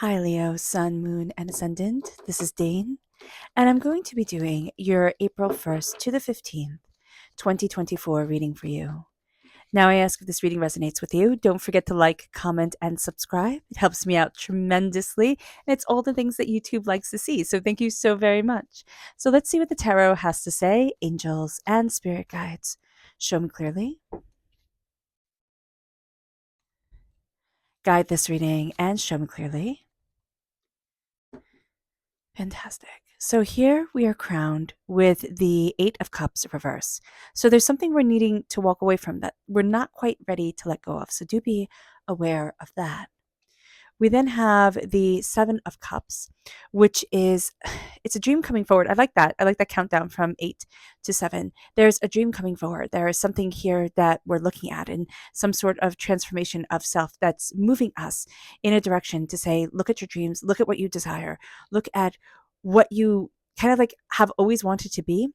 Hi, Leo, Sun, Moon, and Ascendant. This is Dane, and I'm going to be doing your April 1st to the 15th, 2024 reading for you. Now, I ask if this reading resonates with you. Don't forget to like, comment, and subscribe. It helps me out tremendously, and it's all the things that YouTube likes to see. So, thank you so very much. So, let's see what the tarot has to say, angels and spirit guides. Show me clearly. Guide this reading and show me clearly. Fantastic. So here we are crowned with the Eight of Cups reverse. So there's something we're needing to walk away from that we're not quite ready to let go of. So do be aware of that. We then have the Seven of Cups, which is, it's a dream coming forward. I like that. I like that countdown from 8 to 7. There's a dream coming forward. There is something here that we're looking at, and some sort of transformation of self that's moving us in a direction to say, look at your dreams, look at what you desire, look at what you kind of like have always wanted to be.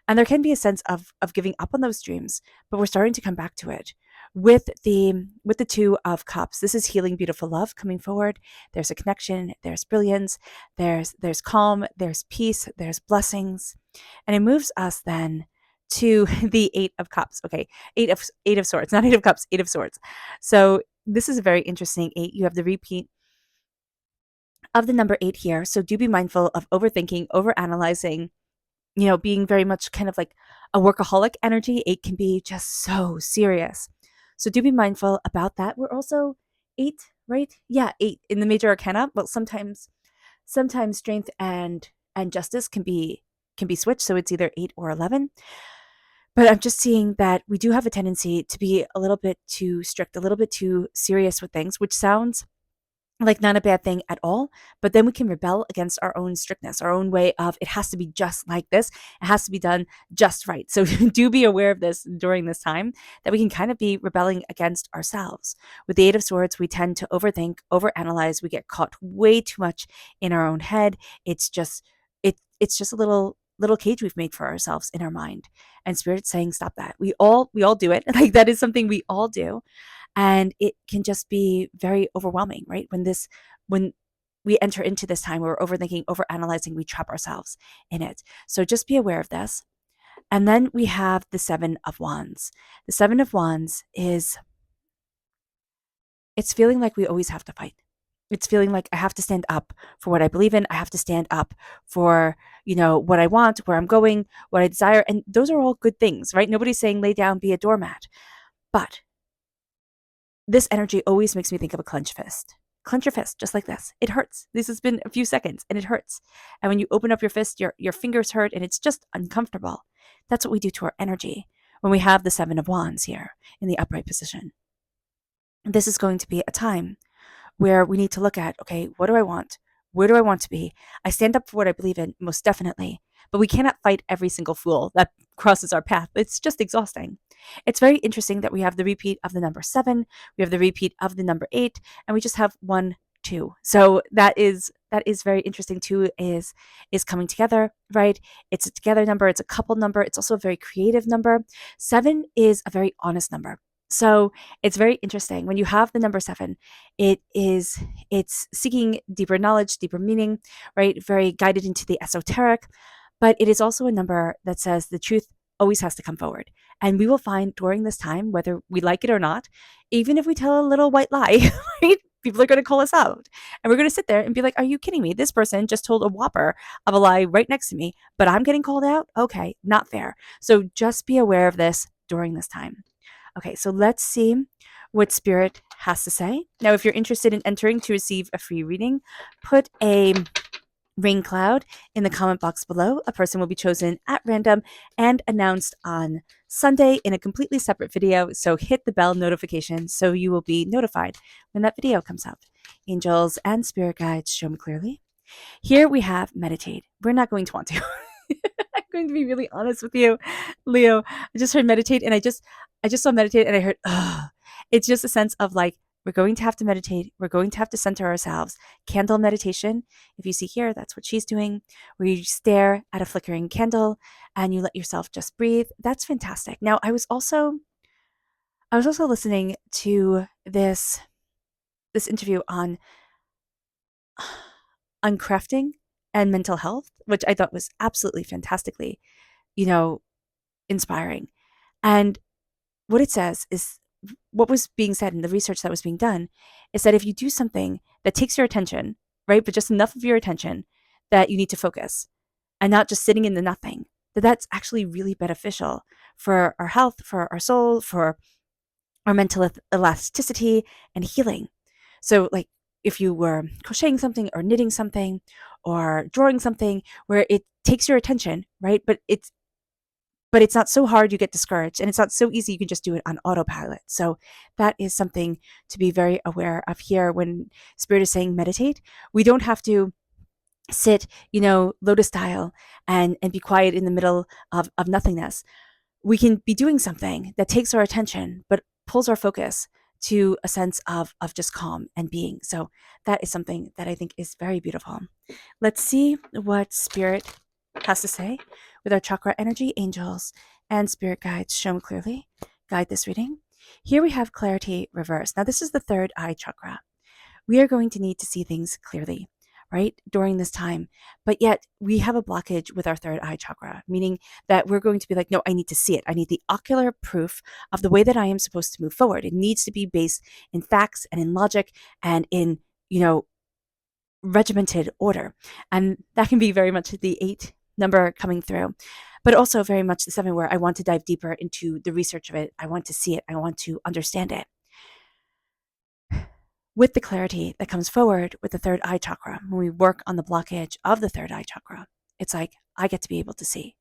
And there can be a sense of giving up on those dreams, but we're starting to come back to it with the Two of Cups. This is healing, beautiful love coming forward. There's a connection, there's brilliance, there's calm, there's peace, there's blessings. And it moves us then to the Eight of Cups. Okay, eight of swords, not Eight of Cups, Eight of Swords. So this is a very interesting eight. You have the repeat of the number 8 here. So do be mindful of overthinking, overanalyzing, being very much kind of like a workaholic energy. 8 can be just so serious. So do be mindful about that. We're also 8, right? Yeah, 8 in the major arcana. Well, sometimes strength and justice can be switched, so it's either 8 or 11. But I'm just seeing that we do have a tendency to be a little bit too strict, a little bit too serious with things, which sounds like not a bad thing at all, but then we can rebel against our own strictness, our own way of it has to be just like this, it has to be done just right. So do be aware of this during this time, that we can kind of be rebelling against ourselves. With the Eight of Swords, we tend to overthink, overanalyze, we get caught way too much in our own head. It's just a little cage we've made for ourselves in our mind, and Spirit's saying stop that. We all do it. Like, that is something we all do, and it can just be very overwhelming, right? When we enter into this time where we're overthinking, overanalyzing, we trap ourselves in it. So just be aware of this. And then we have the Seven of Wands. The Seven of Wands it's feeling like we always have to fight. It's feeling like I have to stand up for what I believe in. I have to stand up for, what I want, where I'm going, what I desire. And those are all good things, right? Nobody's saying lay down, be a doormat. But this energy always makes me think of a clenched fist. Clench your fist just like this. It hurts. This has been a few seconds and it hurts. And when you open up your fist, your fingers hurt and it's just uncomfortable. That's what we do to our energy when we have the Seven of Wands here in the upright position. This is going to be a time where we need to look at, okay, what do I want? Where do I want to be? I stand up for what I believe in, most definitely. But we cannot fight every single fool that crosses our path. It's just exhausting. It's very interesting that we have the repeat of the number 7, we have the repeat of the number 8, and we just have 1, 2. So that is very interesting too, is coming together, right? It's a together number, it's a couple number, it's also a very creative number. 7 is a very honest number. So it's very interesting. When you have the number 7, it's seeking deeper knowledge, deeper meaning, right? Very guided into the esoteric. But it is also a number that says the truth always has to come forward. And we will find during this time, whether we like it or not, even if we tell a little white lie, right? People are going to call us out. And we're going to sit there and be like, are you kidding me? This person just told a whopper of a lie right next to me, but I'm getting called out? Okay, not fair. So just be aware of this during this time. Okay, so let's see what Spirit has to say. Now, if you're interested in entering to receive a free reading, put a rain cloud in the comment box below. A person will be chosen at random and announced on Sunday in a completely separate video. So hit the bell notification so you will be notified when that video comes up. Angels and spirit guides, show me clearly. Here we have meditate. We're not going to want to. I'm going to be really honest with you, Leo. I just heard meditate and I just saw meditate and I heard, it's just a sense of like, we're going to have to meditate. We're going to have to center ourselves. Candle meditation. If you see here, that's what she's doing, where you stare at a flickering candle and you let yourself just breathe. That's fantastic. Now, I was also listening to this interview on on crafting and mental health, which I thought was absolutely fantastically, you know, inspiring. And what it says is what was being said in the research that was being done is that if you do something that takes your attention, right, but just enough of your attention that you need to focus and not just sitting in the nothing, that's actually really beneficial for our health, for our soul, for our mental elasticity and healing. So, like, if you were crocheting something or knitting something or drawing something where it takes your attention, right? But it's not so hard you get discouraged, and it's not so easy you can just do it on autopilot. So that is something to be very aware of here when Spirit is saying meditate. We don't have to sit, lotus style and be quiet in the middle of nothingness. We can be doing something that takes our attention but pulls our focus to a sense of just calm and being. So that is something that I think is very beautiful. Let's see what Spirit has to say with our chakra energy, angels, and spirit guides. Show me clearly. Guide this reading. Here we have clarity reversed. Now, this is the third eye chakra. We are going to need to see things clearly, right, during this time. But yet we have a blockage with our third eye chakra, meaning that we're going to be like, no, I need to see it. I need the ocular proof of the way that I am supposed to move forward. It needs to be based in facts and in logic and in, regimented order. And that can be very much the 8 number coming through, but also very much the 7 where I want to dive deeper into the research of it. I want to see it. I want to understand it. With the clarity that comes forward with the third eye chakra, when we work on the blockage of the third eye chakra, it's like I get to be able to see.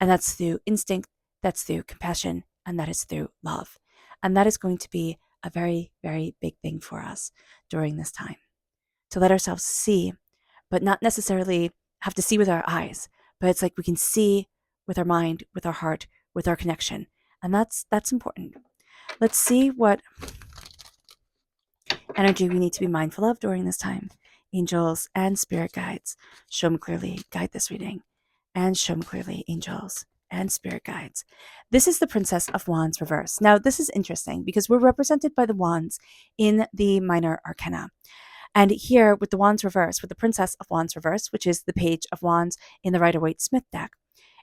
And that's through instinct, that's through compassion, and that is through love. And that is going to be a very, very big thing for us during this time. To let ourselves see, but not necessarily have to see with our eyes, but it's like we can see with our mind, with our heart, with our connection. And that's important. Let's see what energy we need to be mindful of during this time. Angels and spirit guides, show me clearly, guide this reading, and show me clearly, angels and spirit guides. This is the Princess of Wands reverse. Now, this is interesting because we're represented by the wands in the minor arcana. And here with the Wands reverse, with the Princess of Wands reverse, which is the Page of Wands in the Rider-Waite-Smith deck,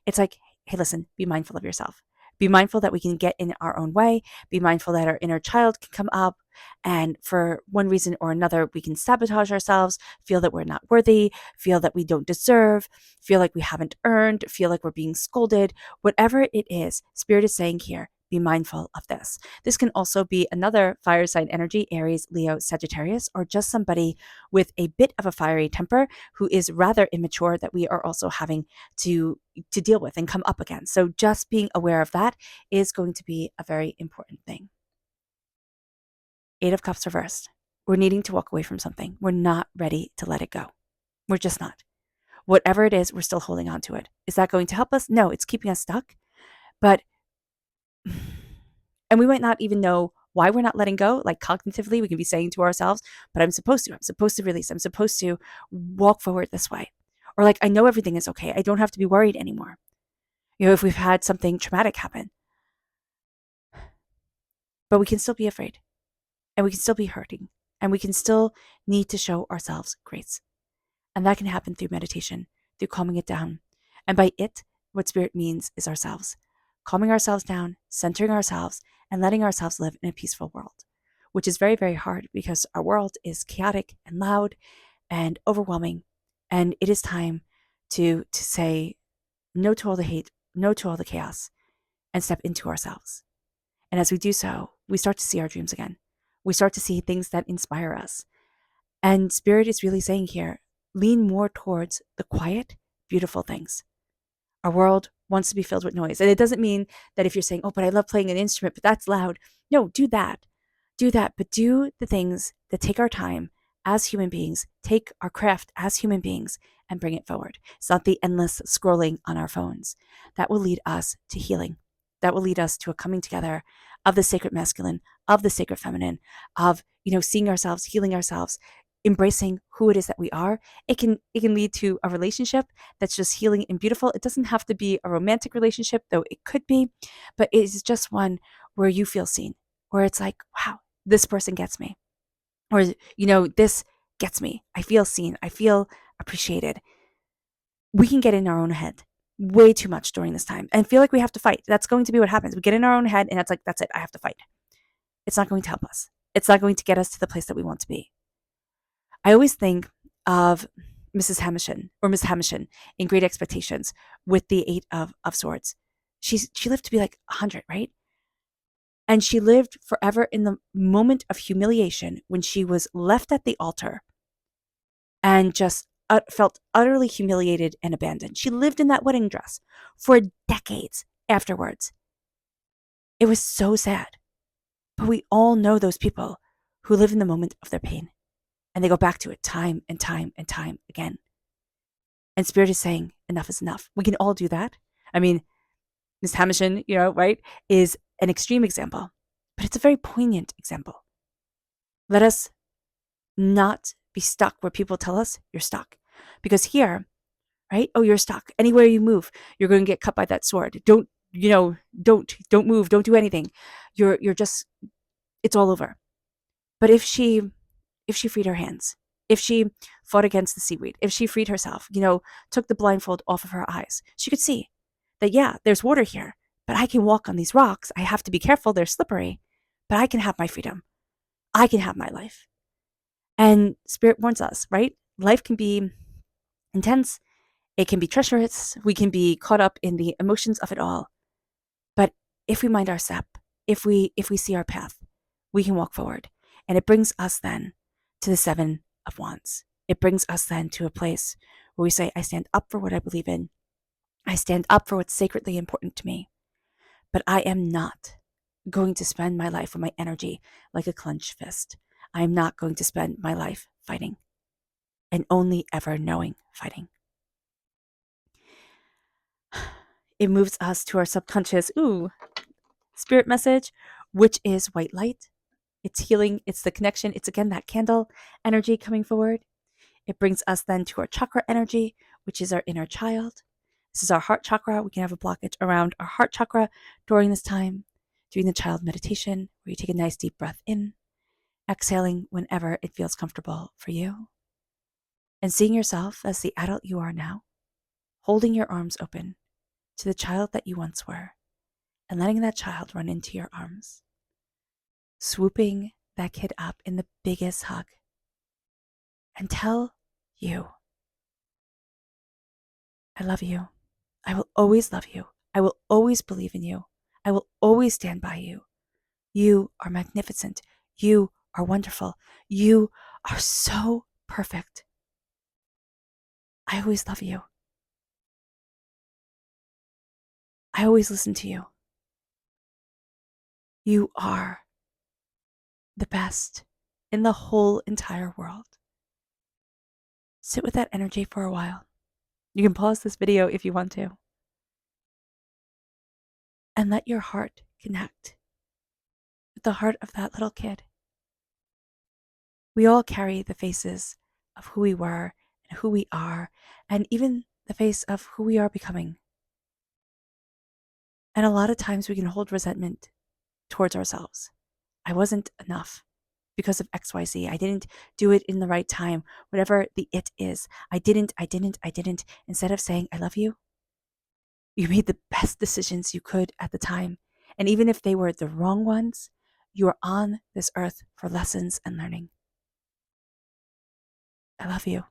it's like, hey, listen, be mindful of yourself. Be mindful that we can get in our own way. Be mindful that our inner child can come up. And for one reason or another, we can sabotage ourselves, feel that we're not worthy, feel that we don't deserve, feel like we haven't earned, feel like we're being scolded. Whatever it is, Spirit is saying here, be mindful of this. This can also be another fire sign energy, Aries, Leo, Sagittarius, or just somebody with a bit of a fiery temper who is rather immature that we are also having to deal with and come up against. So just being aware of that is going to be a very important thing. 8 of Cups reversed. We're needing to walk away from something. We're not ready to let it go. We're just not. Whatever it is, we're still holding on to it. Is that going to help us? No, it's keeping us stuck. And we might not even know why we're not letting go. Like cognitively, we can be saying to ourselves, but I'm supposed to release. I'm supposed to walk forward this way. Or like, I know everything is okay. I don't have to be worried anymore. If we've had something traumatic happen, but we can still be afraid and we can still be hurting and we can still need to show ourselves grace. And that can happen through meditation, through calming it down. And by it, what Spirit means is ourselves. Calming ourselves down, centering ourselves, and letting ourselves live in a peaceful world, which is very, very hard because our world is chaotic and loud and overwhelming. And it is time to say no to all the hate, no to all the chaos, and step into ourselves. And as we do so, we start to see our dreams again. We start to see things that inspire us. And Spirit is really saying here, lean more towards the quiet, beautiful things. Our world wants to be filled with noise. And it doesn't mean that if you're saying, oh, but I love playing an instrument, but that's loud. No, do that. Do that. But do the things that take our time as human beings, take our craft as human beings and bring it forward. It's not the endless scrolling on our phones. That will lead us to healing. That will lead us to a coming together of the sacred masculine, of the sacred feminine, of, seeing ourselves, healing ourselves, embracing who it is that we are. It can lead to a relationship that's just healing and beautiful. It doesn't have to be a romantic relationship, though it could be, but it is just one where you feel seen, where it's like, wow, this person gets me. Or, this gets me. I feel seen. I feel appreciated. We can get in our own head way too much during this time and feel like we have to fight. That's going to be what happens. We get in our own head and it's like, that's it. I have to fight. It's not going to help us. It's not going to get us to the place that we want to be. I always think of Mrs. Havisham or Miss Havisham in Great Expectations with the Eight of Swords. She lived to be like 100, right? And she lived forever in the moment of humiliation when she was left at the altar and just felt utterly humiliated and abandoned. She lived in that wedding dress for decades afterwards. It was so sad. But we all know those people who live in the moment of their pain and they go back to it time and time and time again. And Spirit is saying, enough is enough. We can all do that. I mean, Miss Havisham, right, is an extreme example, but it's a very poignant example. Let us not be stuck where people tell us you're stuck. Because here, right? Oh, you're stuck. Anywhere you move, you're going to get cut by that sword. Don't move. Don't do anything. You're just, it's all over. But if she freed her hands, if she fought against the seaweed, if she freed herself, took the blindfold off of her eyes, she could see that, yeah, there's water here, but I can walk on these rocks. I have to be careful. They're slippery, but I can have my freedom. I can have my life. And Spirit warns us, right? Life can be intense. It can be treacherous. We can be caught up in the emotions of it all. But if we mind our step, if we see our path, we can walk forward. And it brings us then to the Seven of Wands. It brings us then to a place where we say, I stand up for what I believe in. I stand up for what's sacredly important to me. But I am not going to spend my life with my energy like a clenched fist. I am not going to spend my life fighting and only ever knowing fighting. It moves us to our subconscious, spirit message, which is white light. It's healing. It's the connection. It's again that candle energy coming forward. It brings us then to our chakra energy, which is our inner child. This is our heart chakra. We can have a blockage around our heart chakra during this time, doing the child meditation, where you take a nice deep breath in, exhaling whenever it feels comfortable for you, and seeing yourself as the adult you are now, holding your arms open to the child that you once were, and letting that child run into your arms, swooping that kid up in the biggest hug, and tell you, I love you. I will always love you. I will always believe in you. I will always stand by you. You are magnificent. You are wonderful. You are so perfect. I always love you. I always listen to you. You are the best in the whole entire world. Sit with that energy for a while. You can pause this video if you want to. And let your heart connect with the heart of that little kid. We all carry the faces of who we were and who we are, and even the face of who we are becoming. And a lot of times we can hold resentment towards ourselves. I wasn't enough because of XYZ. I didn't do it in the right time. Whatever the it is. I didn't. Instead of saying, I love you, you made the best decisions you could at the time. And even if they were the wrong ones, you are on this earth for lessons and learning. I love you.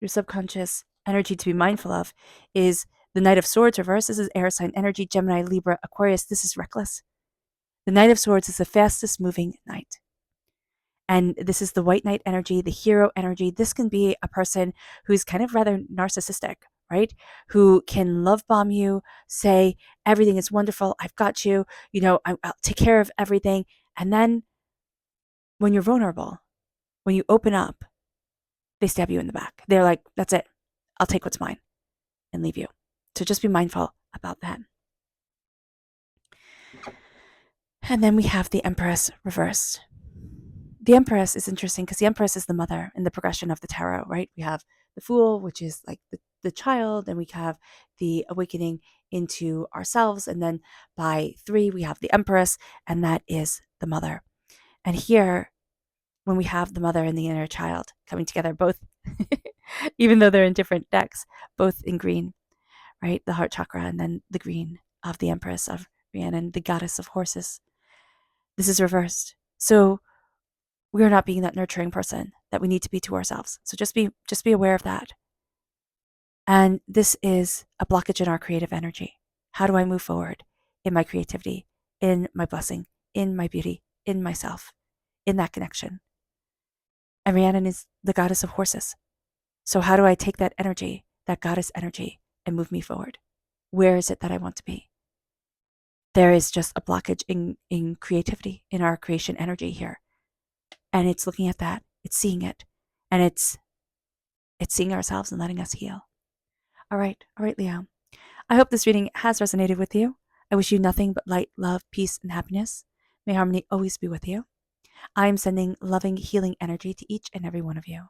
Your subconscious energy to be mindful of is the Knight of Swords reverse. This is air sign energy, Gemini, Libra, Aquarius. This is reckless. The Knight of Swords is the fastest moving knight. And this is the white knight energy, the hero energy. This can be a person who's kind of rather narcissistic, right? Who can love bomb you, say everything is wonderful, I've got you, I'll take care of everything. And then when you're vulnerable, when you open up, they stab you in the back. They're like, that's it. I'll take what's mine and leave you. So just be mindful about that. And then we have the Empress reversed. The Empress is interesting because the Empress is the mother in the progression of the tarot, right? We have the Fool, which is like the child, and we have the awakening into ourselves. And then by 3, we have the Empress, and that is the mother. And here when we have the mother and the inner child coming together, both, even though they're in different decks, both in green, right? The heart chakra and then the green of the Empress of Rhiannon, the goddess of horses. This is reversed. So we are not being that nurturing person that we need to be to ourselves. So just be aware of that. And this is a blockage in our creative energy. How do I move forward in my creativity, in my blessing, in my beauty, in myself, in that connection? And Rhiannon is the goddess of horses. So how do I take that energy, that goddess energy, and move me forward? Where is it that I want to be? There is just a blockage in creativity, in our creation energy here. And it's looking at that, it's seeing it, and it's seeing ourselves and letting us heal. All right, Leo. I hope this reading has resonated with you. I wish you nothing but light, love, peace, and happiness. May harmony always be with you. I am sending loving, healing energy to each and every one of you.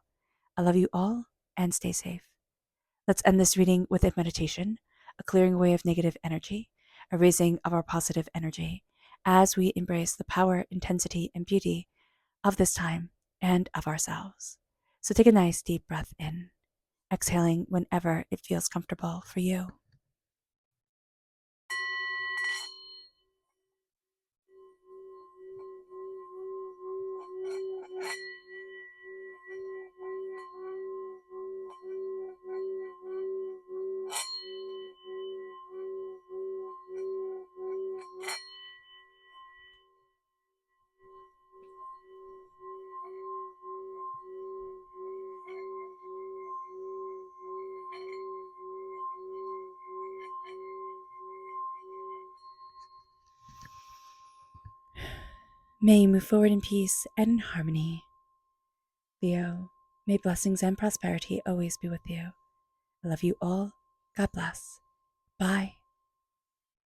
I love you all, and stay safe. Let's end this reading with a meditation, a clearing away of negative energy, a raising of our positive energy, as we embrace the power, intensity, and beauty of this time and of ourselves. So take a nice deep breath in, exhaling whenever it feels comfortable for you. May you move forward in peace and in harmony. Leo, may blessings and prosperity always be with you. I love you all. God bless. Bye.